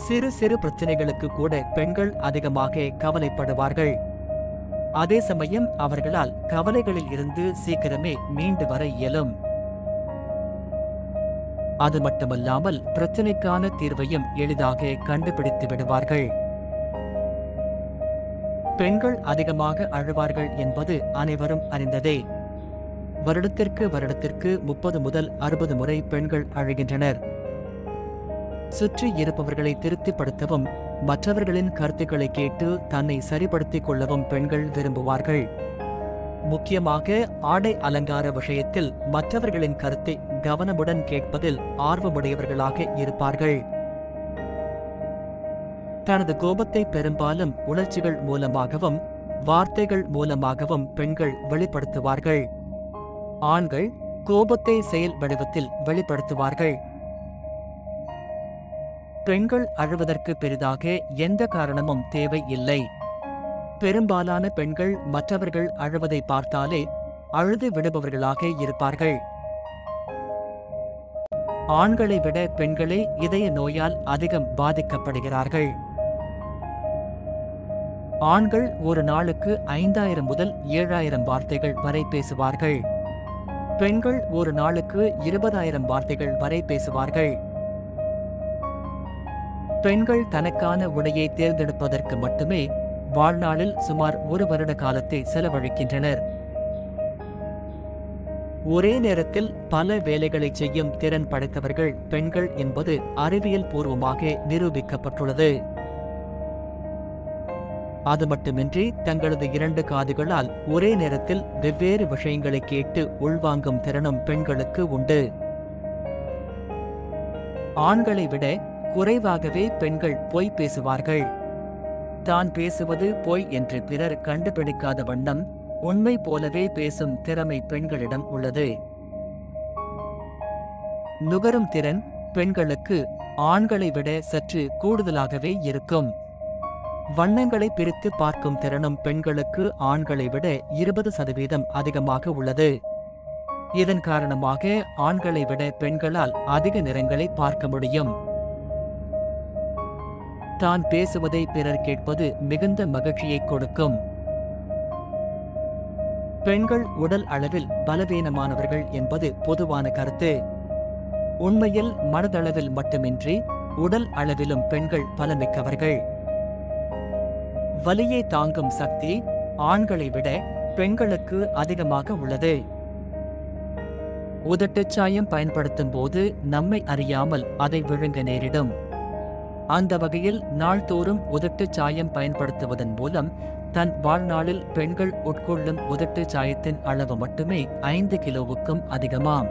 சிறு சிறு பிரச்சனைகளுக்கு கூட பெண்கள் அதிகமாக கவலைப்படுவார்கள். அதே சமயம் அவர்களால் கவலைகளில் இருந்து சீக்கிரமே மீண்டு வர இயலும். அது மட்டுமல்லாமல் பிரச்சனைக்கான தீர்வையும் எளிதாக கண்டுபிடித்து விடுவார்கள். பெண்கள் அதிகமாக அழுவார்கள் என்பது அனைவரும் அறிந்ததே. வருடத்திற்கு 30 முதல் 60 முறை பெண்கள் அழுகின்றனர். சுற்றி இருப்பவர்களை திருப்திப்படுத்தவும் மற்றவர்களின் கருத்துக்களை கேட்டு தன்னை சரிப்படுத்திக் கொள்ளவும் பெண்கள் விரும்புவார்கள். முக்கியமாக ஆடை அலங்கார விஷயத்தில் மற்றவர்களின் கருத்தை கவனமுடன் கேட்பதில் ஆர்வமுடையவர்களாக இருப்பார்கள். தனது கோபத்தை பெரும்பாலும் உணர்ச்சிகள் மூலமாகவும் வார்த்தைகள் மூலமாகவும் பெண்கள் வெளிப்படுத்துவார்கள். ஆண்கள் கோபத்தை செயல் வடிவத்தில் வெளிப்படுத்துவார்கள். பெண்கள் அழுவதற்கு பெரிதாக எந்த காரணமும் தேவை இல்லை. பெரும்பாலான பெண்கள் மற்றவர்கள் அழுவதை பார்த்தாலே அழுது விடுபவர்களாக இருப்பார்கள். ஆண்களை விட பெண்களே இதய நோயால் அதிகம் பாதிக்கப்படுகிறார்கள். ஆண்கள் ஒரு நாளுக்கு 5000 முதல் 7000 வார்த்தைகள் வரை பேசுவார்கள். பெண்கள் ஒரு நாளுக்கு 20000 வார்த்தைகள் வரை பேசுவார்கள். பெண்கள் தனக்கான உடையை தேர்ந்தெடுப்பதற்கு மட்டுமே வாழ்நாளில் சுமார் 1 வருட காலத்தை செலவழிக்கின்றனர். ஒரே நேரத்தில் பல வேலைகளை செய்யும் திறன் படைத்தவர்கள் பெண்கள் என்பது அறிவியல் பூர்வமாக நிரூபிக்கப்பட்டுள்ளது. அது மட்டுமின்றி தங்களது 2 காதுகளால் ஒரே நேரத்தில் வெவ்வேறு விஷயங்களை கேட்டு உள்வாங்கும் திறனும் பெண்களுக்கு உண்டு. ஆண்களை விட குறைவாகவே பெண்கள் பொய் பேசுவார்கள். தான் பேசுவது பொய் என்று பிறர் கண்டுபிடிக்காத வண்ணம் உண்மை போலவே பேசும் திறமை பெண்களிடம் உள்ளது. நுகரும் திறன் பெண்களுக்கு ஆண்களை விட சற்று கூடுதலாகவே இருக்கும். வண்ணங்களை பிரித்து பார்க்கும் திறனும் பெண்களுக்கு ஆண்களை விட 20% அதிகமாக உள்ளது. இதன் காரணமாக ஆண்களை விட பெண்களால் அதிக நிறங்களை பார்க்க முடியும். தான் பேசுவதை பிறர் கேட்பது மிகுந்த மகிழ்ச்சியை கொடுக்கும். பெண்கள் உடல் அளவில் பலவீனமானவர்கள் என்பது பொதுவான கருத்து. உண்மையில் மனதளவில் மட்டுமின்றி உடல் அளவிலும் பெண்கள் பலமிக்கவர்கள். வலியை தாங்கும் சக்தி ஆண்களை விட பெண்களுக்கு அதிகமாக உள்ளது. உதட்டுச் சாயம் பயன்படுத்தும் போது நம்மை அறியாமல் அதை விழுங்க நேரிடும். அந்த வகையில் நாள்தோறும் உதட்டுச் சாயம் பயன்படுத்துவதன் மூலம் தன் வாழ்நாளில் பெண்கள் உட்கொள்ளும் உதட்டுச் சாயத்தின் அளவு மட்டுமே 5 கிலோவுக்கும் அதிகமாம்.